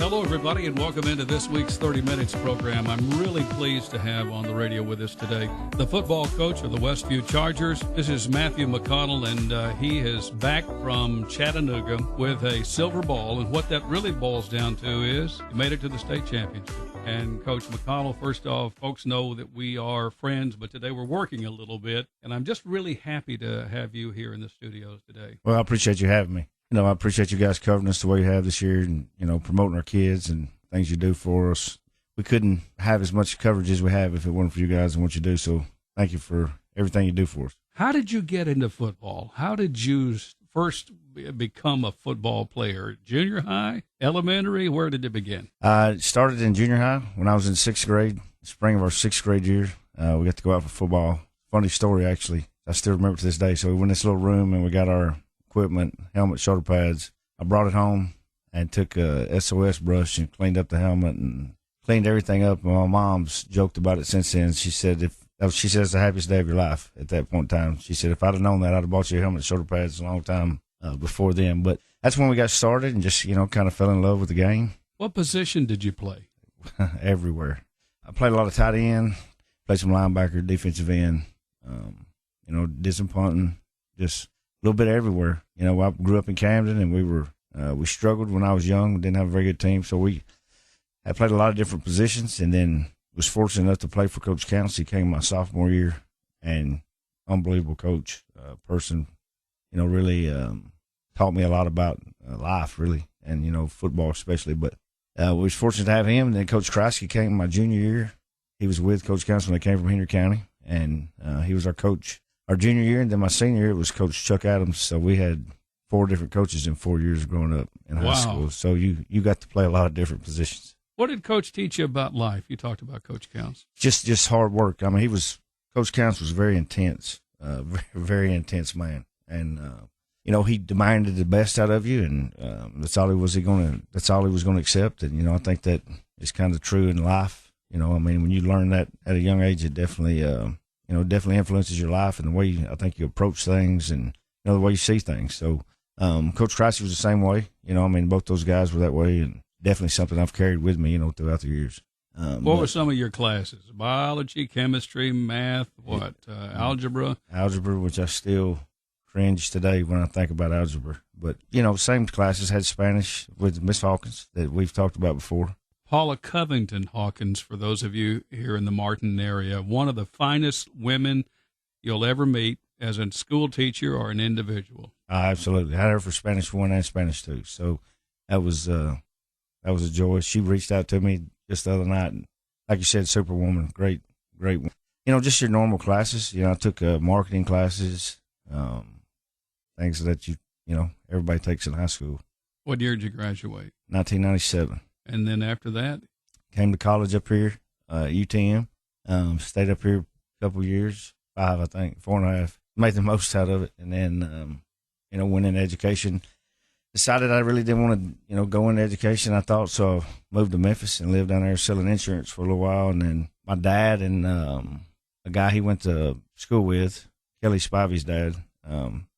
Hello, everybody, and welcome into this week's 30 Minutes program. I'm really pleased to have on the radio with us today the football coach of the Westview Chargers. This is Matthew McConnell, and he is back from Chattanooga with a silver ball. And what that really boils down to is he made it to the state championship. And Coach McConnell, first off, folks know that we are friends, but today we're working a little bit. And I'm just really happy to have you here in the studios today. Well, I appreciate you having me. I appreciate you guys covering us the way you have this year and, promoting our kids and things you do for us. We couldn't have as much coverage as we have if it weren't for you guys and what you do. So thank you for everything you do for us. How did you get into football? How did you first become a football player? Junior high, elementary? Where did it begin? I started in junior high when I was in sixth grade, spring of our sixth grade year. We got to go out for football. Funny story, actually. I still remember to this day. So we went in this little room and we got our equipment, helmet, shoulder pads. I brought it home and took a SOS brush and cleaned up the helmet and cleaned everything up. And my mom's joked about it since then. She said she says the happiest day of your life at that point in time. She said if I'd have known that, I'd have bought you a helmet and shoulder pads a long time before then. But that's when we got started and just kind of fell in love with the game. What position did you play? Everywhere. I played a lot of tight end, played some linebacker, defensive end. Did some punting, just a little bit everywhere. I grew up in Camden, and we struggled when I was young. We didn't have a very good team, so I played a lot of different positions, and then was fortunate enough to play for Coach Counts. He came my sophomore year, and unbelievable coach, person. Really taught me a lot about life, really, and football especially. But we was fortunate to have him. And then Coach Kreisky came my junior year. He was with Coach Counts when they came from Henry County, and he was our coach our junior year, and then my senior year it was Coach Chuck Adams. So we had 4 different coaches in 4 years growing up in high school. So you got to play a lot of different positions. What did Coach teach you about life? You talked about Coach Counts. Just hard work. I mean, Coach Counts was very intense, very, very intense man, and he demanded the best out of you, and that's all he was going to accept. And I think that is kind of true in life. When you learn that at a young age, it definitely definitely influences your life and the way I think you approach things and the way you see things. So Coach Kreisky was the same way. Both those guys were that way, and definitely something I've carried with me, throughout the years. What were some of your classes? Biology, chemistry, math, algebra? Algebra, which I still cringe today when I think about algebra. But, same classes. Had Spanish with Miss Hawkins that we've talked about before. Paula Covington Hawkins, for those of you here in the Martin area, one of the finest women you'll ever meet as a school teacher or an individual. Absolutely. I had her for Spanish 1 and Spanish 2. So that was a joy. She reached out to me just the other night. And like you said, superwoman, great one. Just your normal classes. I took marketing classes, things that everybody takes in high school. What year did you graduate? 1997. And then after that? Came to college up here, UTM. Stayed up here a couple of years, 5, I think, 4.5. Made the most out of it. And then, went into education. Decided I really didn't want to, go into education, I thought. So I moved to Memphis and lived down there selling insurance for a little while. And then my dad and a guy he went to school with, Kelly Spivey's dad,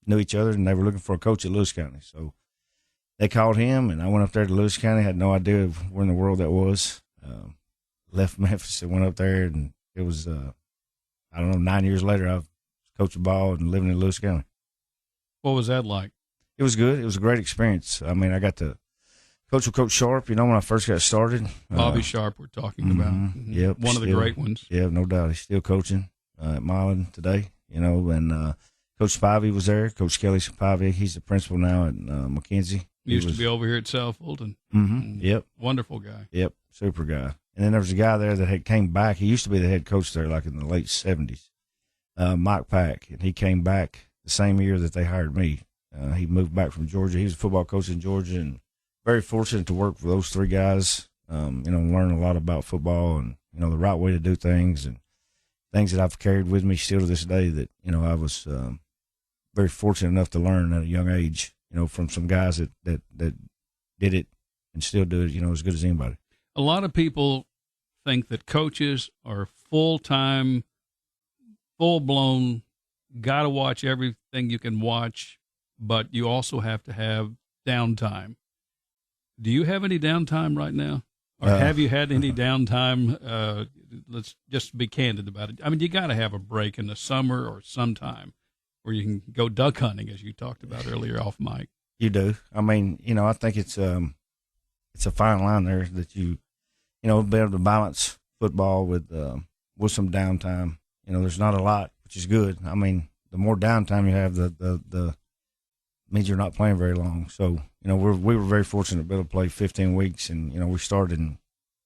knew each other, and they were looking for a coach at Lewis County. So they called him, and I went up there to Lewis County. Had no idea where in the world that was. Left Memphis and went up there, and it was, 9 years later, I've coached ball and living in Lewis County. What was that like? It was good. It was a great experience. I got to coach with Coach Sharp, when I first got started. Bobby Sharp we're talking about. Mm-hmm. Yep. One of the great ones. Yeah, no doubt. He's still coaching at Milan today, and Coach Spivey was there. Coach Kelly Spivey, he's the principal now at McKenzie. Used to be over here at South Fulton. Mm-hmm. Yep. Wonderful guy. Yep. Super guy. And then there was a guy there that came back. He used to be the head coach there like in the late 70s, Mike Pack. And he came back the same year that they hired me. He moved back from Georgia. He was a football coach in Georgia, and very fortunate to work with those 3 guys, learn a lot about football and, the right way to do things and things that I've carried with me still to this day that, I was very fortunate enough to learn at a young age, from some guys that did it and still do it, as good as anybody. A lot of people think that coaches are full-time, full-blown, got to watch everything you can watch, but you also have to have downtime. Do you have any downtime right now? Or have you had any downtime? Let's just be candid about it. I mean, you got to have a break in the summer or sometime where you can go duck hunting, as you talked about earlier off mic. You do. I mean, I think it's a fine line there that you be able to balance football with some downtime. There's not a lot, which is good. I mean, the more downtime you have, the means you're not playing very long. So, we were very fortunate to be able to play 15 weeks, and, we started, and,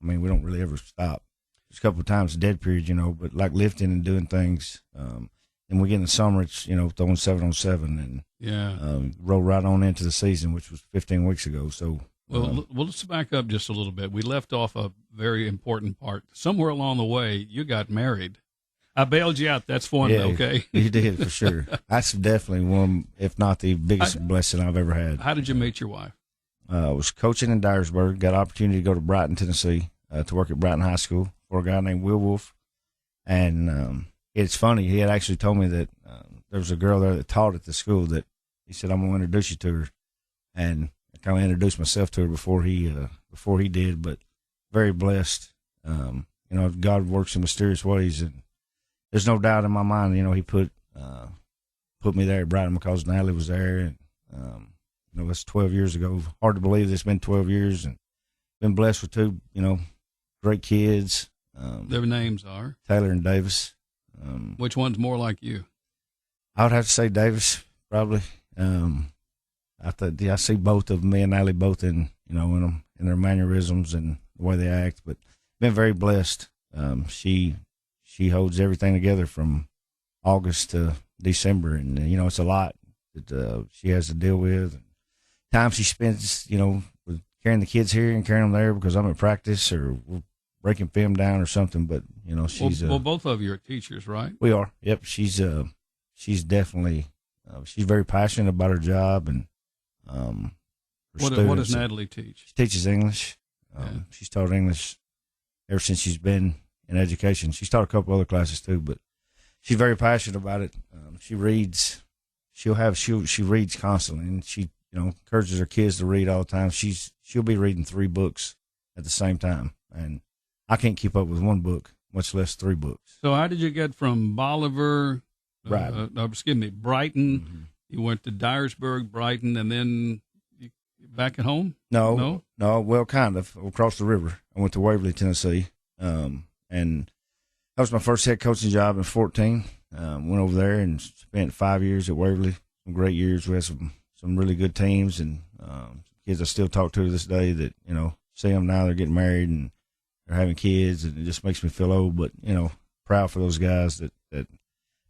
I mean, we don't really ever stop. There's a couple of times a dead period, but like lifting and doing things. And we get in the summer, it's, throwing 7-on-7 and roll right on into the season, which was 15 weeks ago. So, well, let's back up just a little bit. We left off a very important part. Somewhere along the way, you got married. I bailed you out. That's fun, okay? You did, for sure. That's definitely one, if not the biggest blessing I've ever had. How did you meet your wife? I was coaching in Dyersburg, got an opportunity to go to Brighton, Tennessee, to work at Brighton High School for a guy named Will Wolf. And it's funny, he had actually told me that there was a girl there that taught at the school that he said, I'm going to introduce you to her. And I kind of introduced myself to her before he did, but very blessed. God works in mysterious ways, and there's no doubt in my mind, he put me there at Brighton because Natalie was there, and that's 12 years ago. Hard to believe it's been 12 years, and been blessed with two, great kids. Their names are Taylor and Davis. Which one's more like you? I would have to say Davis, probably. I see both of them, me and Natalie, both in their mannerisms and the way they act, but been very blessed. She holds everything together from August to December, and it's a lot that she has to deal with. Time she spends, with carrying the kids here and carrying them there because I'm at practice or we're breaking film down or something. But she's well, both of you are teachers, right? We are. Yep. She's definitely she's very passionate about her job, and what does Natalie teach? She teaches English. She's taught English ever since she's been in education. She's taught a couple other classes too, but she's very passionate about it. She reads. She reads constantly, and she encourages her kids to read all the time. She'll be reading 3 books at the same time, and I can't keep up with one book, much less 3 books. So how did you get from Bolivar, Brighton? Mm-hmm. You went to Dyersburg, Brighton, and then back at home? No. Well, kind of across the river. I went to Waverly, Tennessee. And that was my first head coaching job in 2014. Went over there and spent 5 years at Waverly. Some great years. We had some really good teams, and kids I still talk to this day that, see them now, they're getting married and they're having kids, and it just makes me feel old, but, proud for those guys that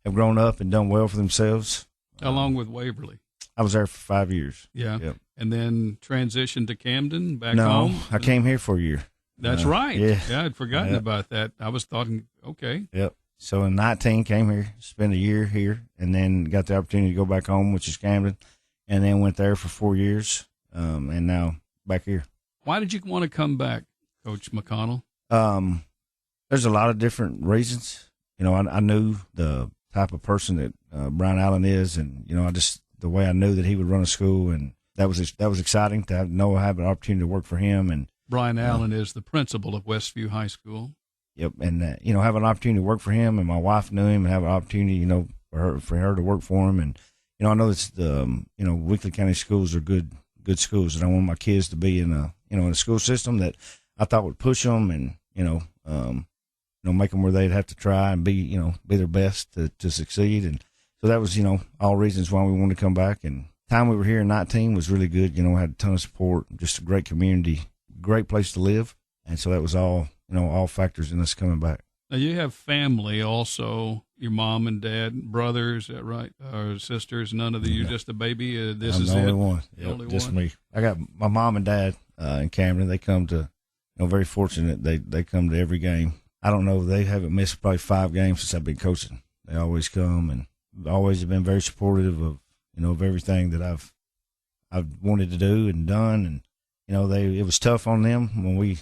have grown up and done well for themselves. Along with Waverly. I was there for 5 years. Yeah. Yep. And then transitioned to Camden home? No, I came here for a year. That's right. Yeah, I'd forgotten about that. I was thinking, okay. Yep. So in 19, came here, spent a year here, and then got the opportunity to go back home, which is Camden, and then went there for 4 years, and now back here. Why did you want to come back, Coach McConnell? There's a lot of different reasons. I knew the type of person that Brian Allen is, and the way I knew that he would run a school, and that was exciting to have an opportunity to work for him. And Brian Allen is the principal of Westview High School. Yep, and have an opportunity to work for him, and my wife knew him, and have an opportunity, for her to work for him, and I know it's the Weakley County schools are good schools, and I want my kids to be in a school system that I thought would push them and make them where they'd have to try and be their best to succeed, and so that was all reasons why we wanted to come back. And time we were here in 19 was really good. I had a ton of support, just a great community, great place to live, and so that was all factors in us coming back. Now you have family also, your mom and dad, brothers, right, or sisters? None of you, just a baby. I'm the only one. Yep, just me. I got my mom and dad in Camden. They come to, very fortunate. They come to every game. I don't know. They haven't missed probably 5 games since I've been coaching. They always come and always have been very supportive of of everything that I've wanted to do and done. And it was tough on them when we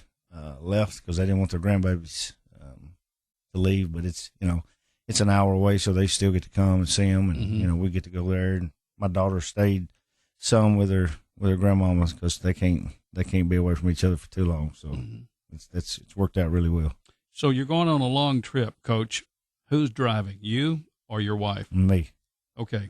left because they didn't want their grandbabies to leave. But it's an hour away, so they still get to come and see them, and we get to go there. And my daughter stayed some with her grandmama because they can't they can't be away from each other for too long. So it's worked out really well. So you're going on a long trip, Coach. Who's driving, you or your wife? Me. Okay.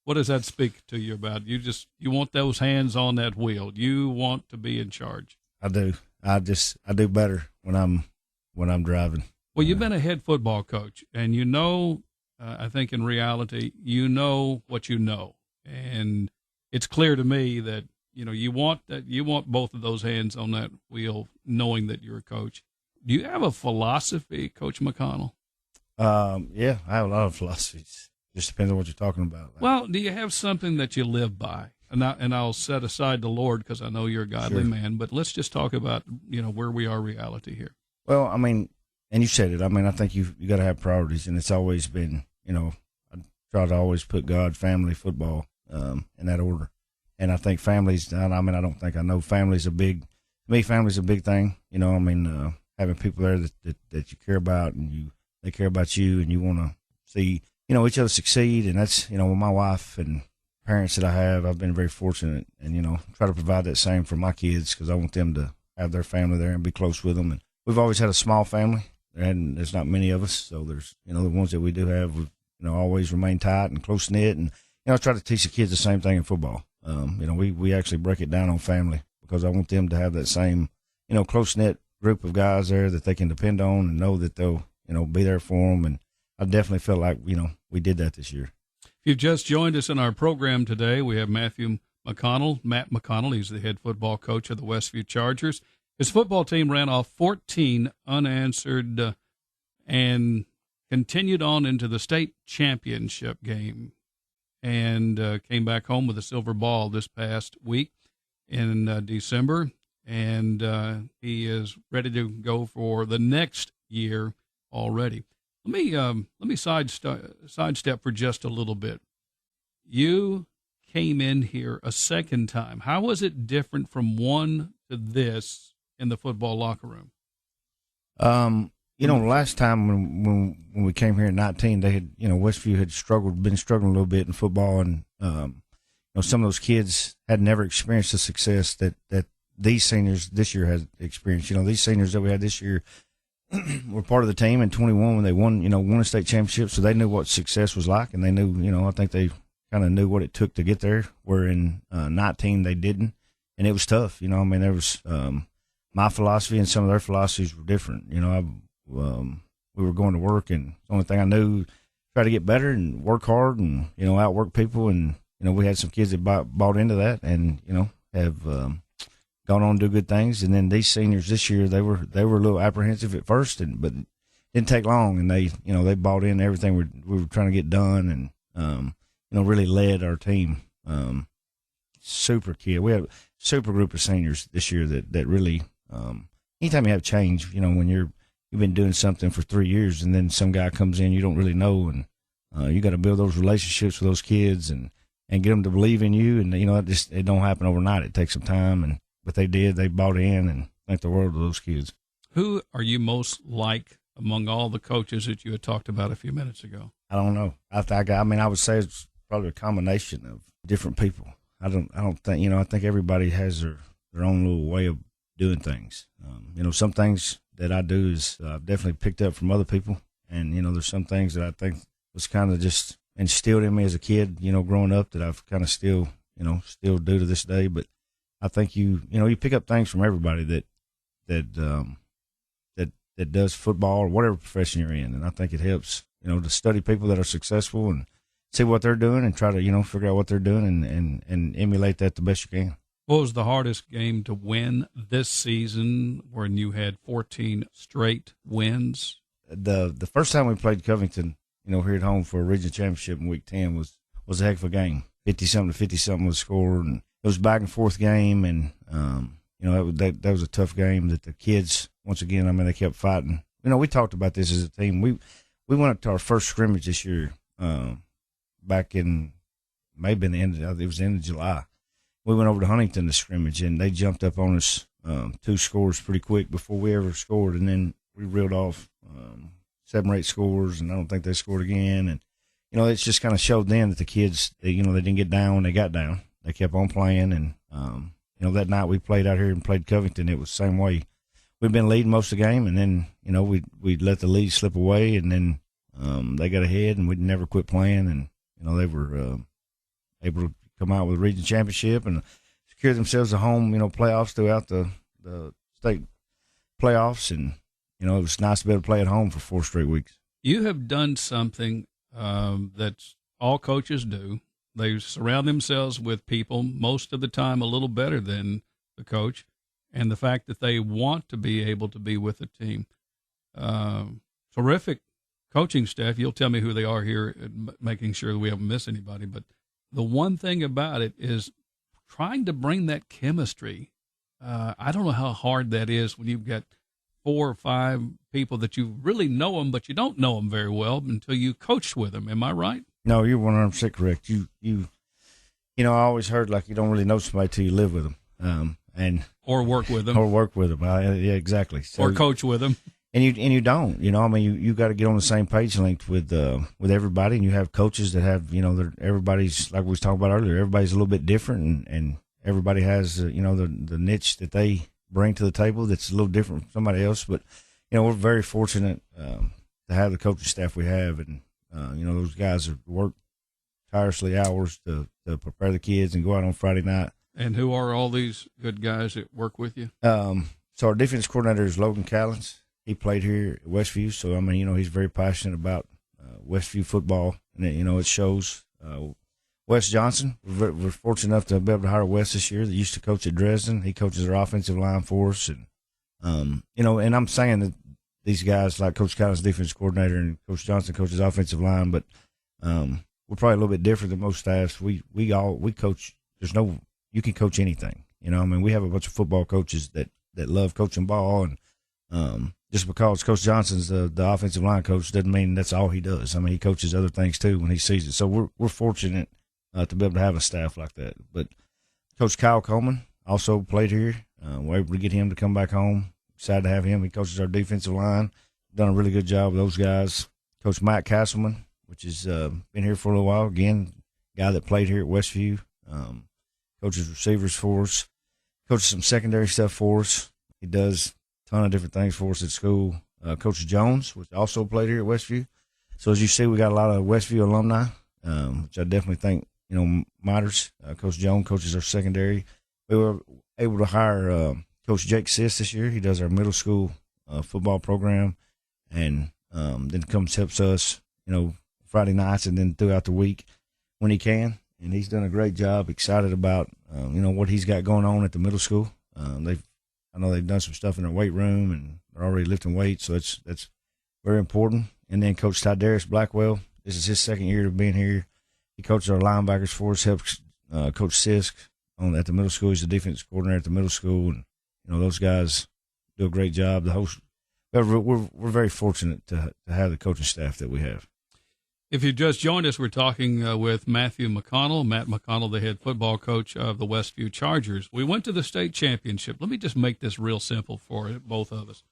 What does that speak to you about? You want those hands on that wheel. You want to be in charge. I do. I do better when I'm driving. Well, you've been a head football coach, and you know, I think in reality, you know what you know, and it's clear to me that you want both of those hands on that wheel, knowing that you're a coach. Do you have a philosophy, Coach McConnell? Yeah, I have a lot of philosophies. Just depends on what you're talking about. Well, do you have something that you live by? And I'll set aside the Lord because I know you're a godly man. But let's just talk about where we are, reality here. Well, I mean, and you said it. I mean, I think you got to have priorities, and it's always been I try to always put God, family, football in that order. And I think families. I know family's a big. To me, family's a big thing. Having people there that you care about, and they care about you, and you want to see each other succeed. And that's with my wife and parents that I have, I've been very fortunate, and try to provide that same for my kids because I want them to have their family there and be close with them. And we've always had a small family, and there's not many of us, so there's the ones that we do have, we've always remain tight and close knit. And I try to teach the kids the same thing in football. We actually break it down on family because I want them to have that same close knit group of guys there that they can depend on and know that they'll be there for them. And I definitely feel like we did that this year. If you've just joined us in our program today, we have Matt McConnell. He's the head football coach of the Westview Chargers. His football team ran off 14 unanswered and continued on into the state championship game and came back home with a silver ball this past week in December. And he is ready to go for the next year already. Let me sidestep for just a little bit. You came in here a second time. How was it different from one to this in the football locker room? Last time when we came here in 19, they had Westview had been struggling a little bit in football, and some of those kids had never experienced the success that these seniors this year has experienced. These seniors that we had this year were part of the team in 21 when they won a state championship, so they knew what success was like, and they knew, I think they kind of knew what it took to get there, where in 19 they didn't, and it was tough. There was my philosophy and some of their philosophies were different. We were going to work, and the only thing I knew, try to get better and work hard and, outwork people, and, we had some kids that bought into that and, have gone on to do good things. And then these seniors this year, they were a little apprehensive at first, but it didn't take long, and they bought in everything we were trying to get done, and really led our team. Super kid. We had a super group of seniors this year that really, anytime you have change, when you've been doing something for 3 years and then some guy comes in you don't really know, and you got to build those relationships with those kids and get them to believe in you, and it don't happen overnight. It takes some time, but they did. They bought in, and thank the world of those kids. Who are you most like among all the coaches that you had talked about a few minutes ago? I don't know. I would say it's probably a combination of different people. I don't think, I think everybody has their own little way of doing things. Some things that I do is I've definitely picked up from other people, and there's some things that I think was kind of just instilled in me as a kid, growing up, that I've kind of still do to this day. But I think you pick up things from everybody that does football or whatever profession you're in, and I think it helps to study people that are successful and see what they're doing and try to figure out what they're doing and emulate that the best you can. What was the hardest game to win this season when you had 14 straight wins? The first time we played Covington, here at home for a regional championship in week 10 was a heck of a game. 50-something to 50-something was scored, and it was a back and forth game, and that was a tough game that the kids, once again, they kept fighting. We talked about this as a team. We went up to our first scrimmage this year, back in maybe the end of July. We went over to Huntington to scrimmage, and they jumped up on us 2 scores pretty quick before we ever scored, and then we reeled off 7 or 8 scores, and I don't think they scored again. And it's just kind of showed them that the kids, they didn't get down when they got down. They kept on playing, and that night we played out here and played Covington, it was the same way. We've been leading most of the game, and then, we let the lead slip away, and then they got ahead, and we never quit playing, and, they were able to come out with a region championship and secure themselves a home, playoffs throughout the state playoffs, and, it was nice to be able to play at home for 4 straight weeks. You have done something that all coaches do. They surround themselves with people most of the time a little better than the coach, and the fact that they want to be able to be with the team. Terrific coaching staff. You'll tell me who they are here, making sure that we haven't missed anybody. But the one thing about it is trying to bring that chemistry. I don't know how hard that is when you've got 4 or 5 people that you really know them, but you don't know them very well until you coached with them. Am I right? No, you're 100% correct. I always heard like you don't really know somebody till you live with them, or work with them, Yeah, exactly. So, or coach with them, and you don't. You got to get on the same page length with everybody, and you have coaches that have everybody's, like we was talking about earlier. Everybody's a little bit different, and everybody has the niche that they bring to the table that's a little different from somebody else. But we're very fortunate to have the coaching staff we have, and those guys have worked tirelessly hours to prepare the kids and go out on Friday night. And who are all these good guys that work with you? So our defense coordinator is Logan Callens. He played here at Westview, so he's very passionate about Westview football, and it shows. Wes Johnson, we're fortunate enough to be able to hire Wes this year. That used to coach at Dresden. He coaches our offensive line for us, and and I'm saying that these guys like Coach Callens, defense coordinator, and Coach Johnson coaches offensive line, but we're probably a little bit different than most staffs. We coach. You can coach anything. We have a bunch of football coaches that love coaching ball, and just because Coach Johnson's the offensive line coach doesn't mean that's all he does. He coaches other things too when he sees it. So we're fortunate to be able to have a staff like that. But Coach Kyle Coleman also played here. We're able to get him to come back home. Excited to have him. He coaches our defensive line. Done a really good job with those guys. Coach Mike Castleman, which has been here for a little while. Again, guy that played here at Westview. Coaches receivers for us. Coaches some secondary stuff for us. He does a ton of different things for us at school. Coach Jones, which also played here at Westview. So as you see, we got a lot of Westview alumni, which I definitely think matters. Coach Jones coaches our secondary. We were able to hire Coach Jake Siss this year. He does our middle school football program, and then helps us, Friday nights and then throughout the week when he can. And he's done a great job. Excited about what he's got going on at the middle school. I know they've done some stuff in their weight room, and they're already lifting weights, so that's very important. And then Coach Tydarius Blackwell, this is his second year of being here. He coaches our linebackers for us, helps Coach Sisk at the middle school. He's the defense coordinator at the middle school, and those guys do a great job. We're very fortunate to have the coaching staff that we have. If you just joined us, we're talking with Matthew McConnell, Matt McConnell, the head football coach of the Westview Chargers. We went to the state championship. Let me just make this real simple for both of us.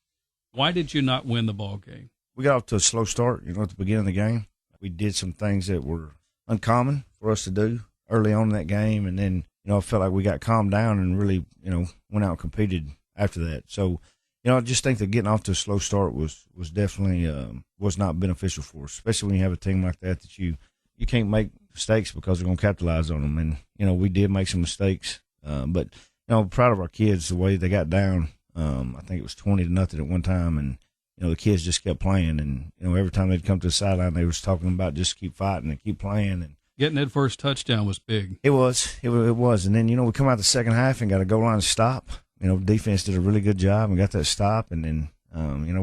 Why did you not win the ball game? We got off to a slow start, at the beginning of the game. We did some things that were uncommon for us to do early on in that game, and then, I felt like we got calmed down and really, went out and competed after that. So, I just think that getting off to a slow start was definitely was not beneficial for us, especially when you have a team like that you can't make mistakes because they're going to capitalize on them. And, we did make some mistakes, but, proud of our kids, the way they got down. I think it was 20-0 at one time, and, the kids just kept playing. And, every time they'd come to the sideline, they was talking about just keep fighting and keep playing. And getting that first touchdown was big. It was. And then, we come out the second half and got a goal line stop. Defense did a really good job and got that stop. And then,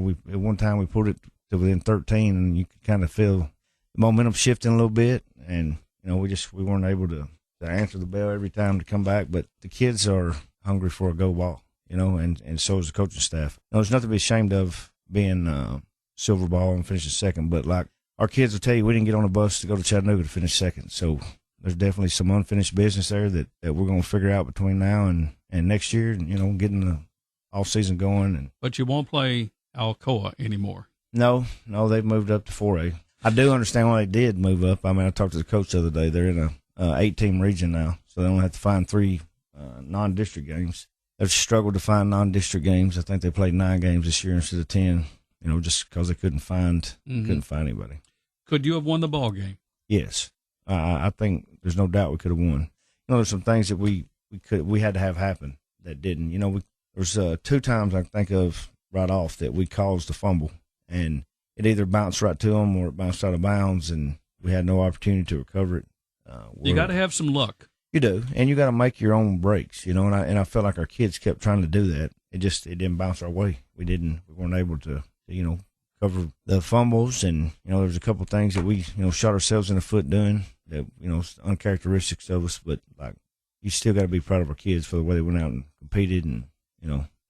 we at one time we pulled it to within 13, and you could kind of feel the momentum shifting a little bit. And, we weren't able to answer the bell every time to come back. But the kids are hungry for a go ball, and so is the coaching staff. There's nothing to be ashamed of being silver ball and finishing second. But, like, our kids will tell you we didn't get on a bus to go to Chattanooga to finish second. So there's definitely some unfinished business there that we're going to figure out between now and next year, and, getting the off season going. But you won't play Alcoa anymore. No, they've moved up to 4A. I do understand why they did move up. I talked to the coach the other day. They're in a 8-team region now, so they only have to find 3 non-district games. They've struggled to find non-district games. I think they played 9 games this year instead of 10. Just because they couldn't find anybody. Could you have won the ball game? Yes, I think there's no doubt we could have won. There's some things that we had to have happen that didn't. There's 2 times I think of right off that we caused a fumble, and it either bounced right to them or it bounced out of bounds, and we had no opportunity to recover it. You got to have some luck. You do, and you got to make your own breaks, And I felt like our kids kept trying to do that. It didn't bounce our way. We weren't able to cover the fumbles, and there's a couple things that we shot ourselves in the foot doing that uncharacteristics of us. But like, you still got to be proud of our kids for the way they went out and competed and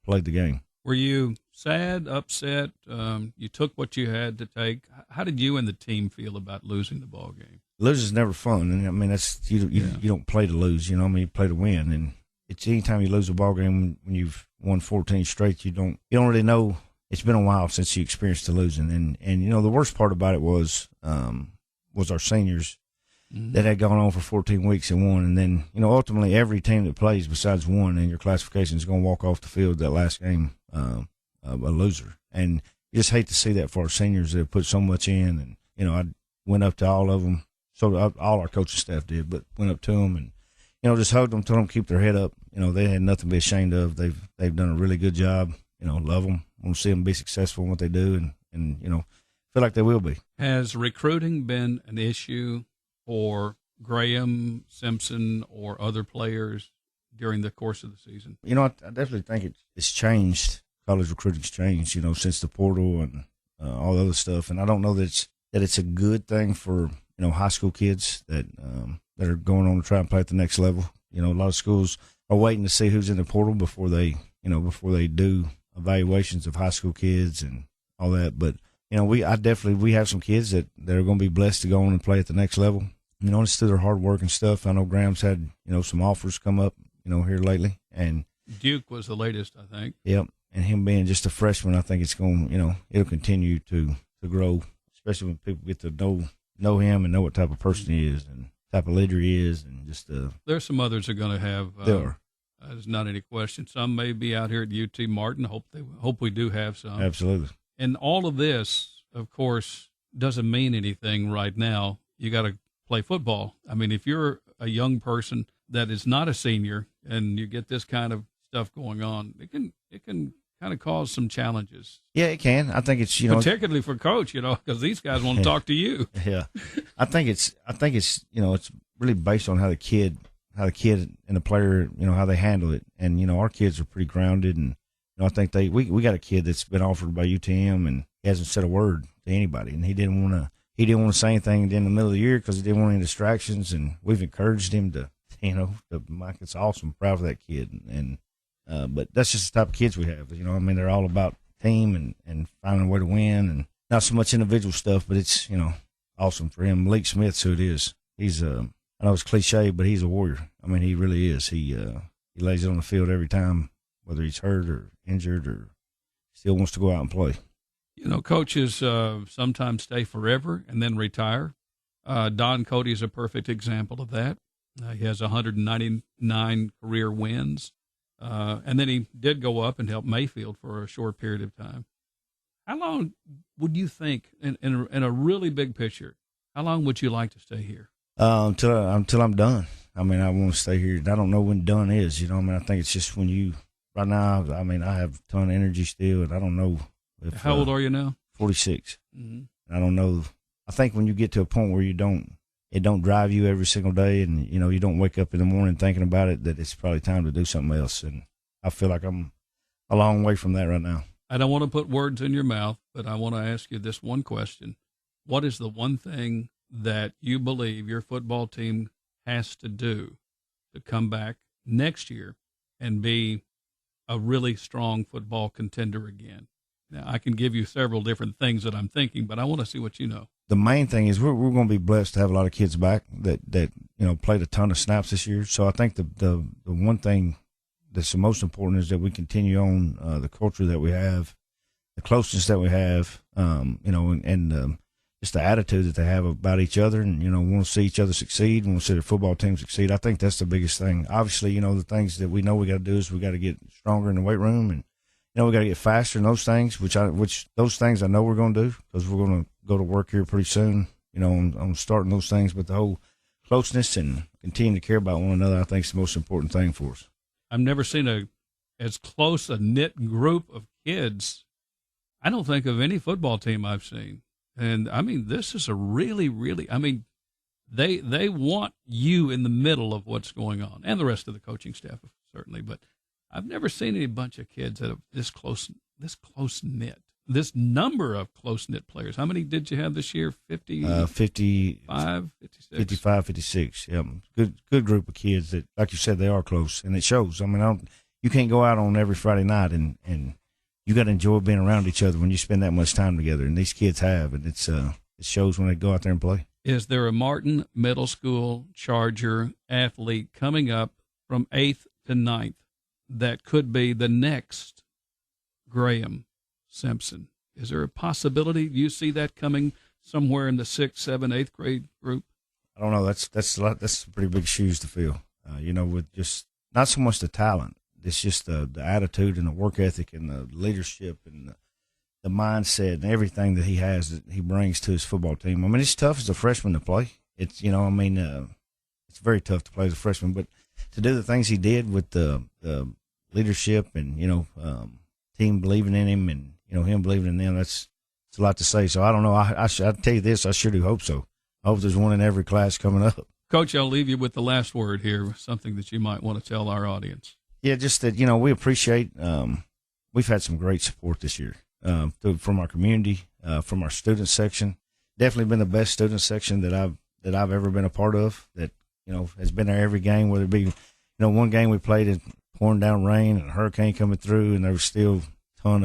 played the game. Were you sad, upset? You took what you had to take. How did you and the team feel about losing the ball game? Losing is never fun, and I mean that's you don't play to lose. You play to win, and it's anytime you lose a ball game when you've won 14 straight, you don't really know. It's been a while since you experienced the losing, and the worst part about it was our seniors that had gone on for 14 weeks and won, and then ultimately every team that plays besides one in your classification is going to walk off the field that last game a loser, and you just hate to see that for our seniors that have put so much in, and I went up to all of them. So all our coaching staff did, but went up to them and, just hugged them, told them to keep their head up. They had nothing to be ashamed of. They've done a really good job. Love them. Want to see them be successful in what they do, and feel like they will be. Has recruiting been an issue for Graham, Simpson, or other players during the course of the season? I definitely think it's changed. College recruiting's changed, since the portal and all the other stuff. And I don't know that it's a good thing for high school kids that are going on to try and play at the next level. A lot of schools are waiting to see who's in the portal before they do evaluations of high school kids and all that. But we have some kids that are going to be blessed to go on and play at the next level. It's through their hard work and stuff. I know Graham's had some offers come up here lately, and Duke was the latest, I think. Yep, and him being just a freshman, I think it's going it'll continue to grow, especially when people get to know him and know what type of person he is and type of leader he is, and just there's some others are going to have. There are. There's not any question. Some may be out here at UT Martin. Hope we do have some. Absolutely. And all of this, of course, doesn't mean anything right now. You got to play football. I mean, if you're a young person that is not a senior and you get this kind of stuff going on, it can kind of cause some challenges. Yeah, it can. I think it's particularly for coach, because these guys want to talk to you. Yeah, I think it's it's really based on how the kid and the player how they handle it, and our kids are pretty grounded, and I think we got a kid that's been offered by UTM and he hasn't said a word to anybody, and he didn't want to say anything in the middle of the year because he didn't want any distractions, and we've encouraged him to Mike, it's awesome, proud of that kid, and. But that's just the type of kids we have. They're all about team and finding a way to win, and not so much individual stuff, but it's, awesome for him. Malik Smith's who it is. He's, I know it's cliche, but he's a warrior. I mean, he really is. He lays it on the field every time, whether he's hurt or injured or still wants to go out and play. Coaches sometimes stay forever and then retire. Don Cody is a perfect example of that. He has 199 career wins. And then he did go up and help Mayfield for a short period of time. How long would you think, in a really big picture, how long would you like to stay here? Until I'm done. I mean, I want to stay here. I don't know when done is. I think it's just when right now, I mean, I have a ton of energy still, and I don't know. How old are you now? 46. Mm-hmm. I don't know. I think when you get to a point where it don't drive you every single day, and you don't wake up in the morning thinking about it, that it's probably time to do something else. And I feel like I'm a long way from that right now. I don't want to put words in your mouth, but I want to ask you this one question. What is the one thing that you believe your football team has to do to come back next year and be a really strong football contender again? Now, I can give you several different things that I'm thinking, but I want to see what you know. The main thing is we're going to be blessed to have a lot of kids back that played a ton of snaps this year. So I think the one thing that's the most important is that we continue on the culture that we have, the closeness that we have, and just the attitude that they have about each other, and want to see each other succeed, want to see their football team succeed. I think that's the biggest thing. Obviously, the things that we know we got to do is we got to get stronger in the weight room, and we got to get faster in those things, which those things I know we're going to do, because we're going to go to work here pretty soon. On starting those things, but the whole closeness and continue to care about one another, I think, is the most important thing for us. I've never seen as close a knit group of kids. I don't think of any football team I've seen. And I mean, this is a really, really, they want you in the middle of what's going on, and the rest of the coaching staff, certainly. But I've never seen any bunch of kids that are this close knit, this number of close knit players. How many did you have this year? 55, 56? 55, 56. Yeah. Good group of kids that, like you said, they are close, and it shows. You can't go out on every Friday night and you got to enjoy being around each other when you spend that much time together, and these kids have, and it shows when they go out there and play. Is there a Martin Middle School Charger athlete coming up from 8th to 9th that could be the next Graham Simpson? Is there a possibility you see that coming somewhere in the 6th, 7th, 8th grade group? I don't know. That's a lot. That's pretty big shoes to fill. With just not so much the talent. It's just the attitude and the work ethic and the leadership and the mindset and everything that he has that he brings to his football team. It's tough as a freshman to play. It's it's very tough to play as a freshman, but to do the things he did with the leadership and team believing in him and him believing in them, it's a lot to say. So I don't know. I tell you this, I sure do hope so. I hope there's one in every class coming up. Coach, I'll leave you with the last word here, something that you might want to tell our audience. Yeah, just that, we appreciate, we've had some great support this year from our community, from our student section. Definitely been the best student section that I've ever been a part of, that, has been there every game, whether it be, one game we played in pouring down rain and a hurricane coming through, and there was still a ton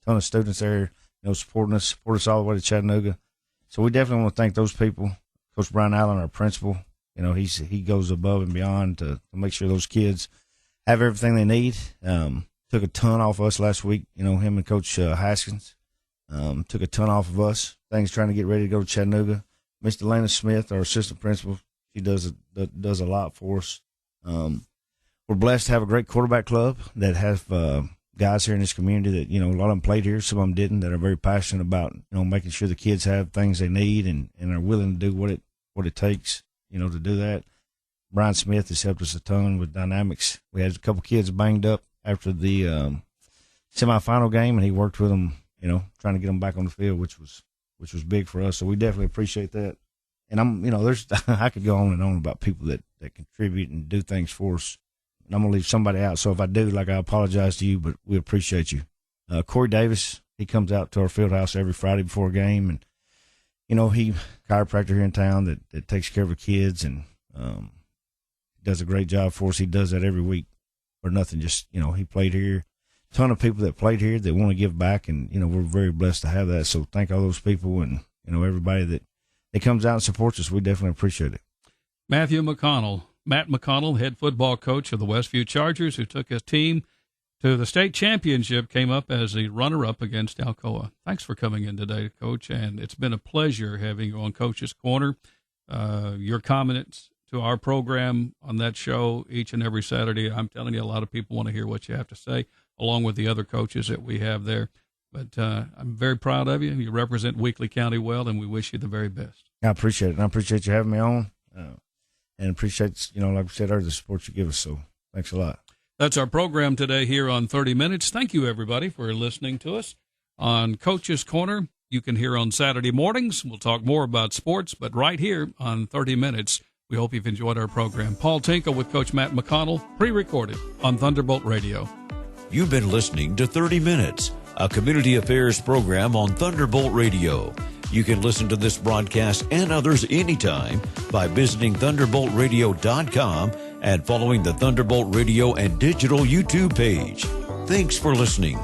of students there, support us all the way to Chattanooga. So we definitely want to thank those people. Coach Brian Allen, our principal, he goes above and beyond to make sure those kids have everything they need. Took a ton off us last week. Him and Coach Haskins took a ton off of us. Things trying to get ready to go to Chattanooga. Mr. Lana Smith, our assistant principal, she does a lot for us. We're blessed to have a great quarterback club that have guys here in this community that a lot of them played here, some of them didn't, that are very passionate about making sure the kids have things they need and are willing to do what it takes to do that. Brian Smith has helped us a ton with dynamics. We had a couple kids banged up after the semifinal game, and he worked with them, trying to get them back on the field, which was big for us. So we definitely appreciate that. And I could go on and on about people that contribute and do things for us. And I'm going to leave somebody out. So if I do, I apologize to you, but we appreciate you. Corey Davis, he comes out to our field house every Friday before a game, and, he chiropractor here in town that takes care of the kids and, does a great job for us. He does that every week or nothing. Just, he played here. A ton of people that played here that want to give back, and, we're very blessed to have that. So thank all those people and, everybody that comes out and supports us. We definitely appreciate it. Matt McConnell, head football coach of the Westview Chargers, who took his team to the state championship, came up as the runner-up against Alcoa. Thanks for coming in today, Coach, and it's been a pleasure having you on Coach's Corner. Your comments to our program on that show each and every Saturday. I'm telling you, a lot of people want to hear what you have to say, along with the other coaches that we have there. But I'm very proud of you. You represent Weakley County well, and we wish you the very best. I appreciate it. And I appreciate you having me on, and appreciate, like we said earlier, the support you give us. So thanks a lot. That's our program today here on 30 Minutes. Thank you, everybody, for listening to us on Coach's Corner. You can hear on Saturday mornings. We'll talk more about sports, but right here on 30 Minutes, we hope you've enjoyed our program. Paul Tinkle with Coach Matt McConnell, pre-recorded on Thunderbolt Radio. You've been listening to 30 Minutes, a community affairs program on Thunderbolt Radio. You can listen to this broadcast and others anytime by visiting thunderboltradio.com and following the Thunderbolt Radio and Digital YouTube page. Thanks for listening.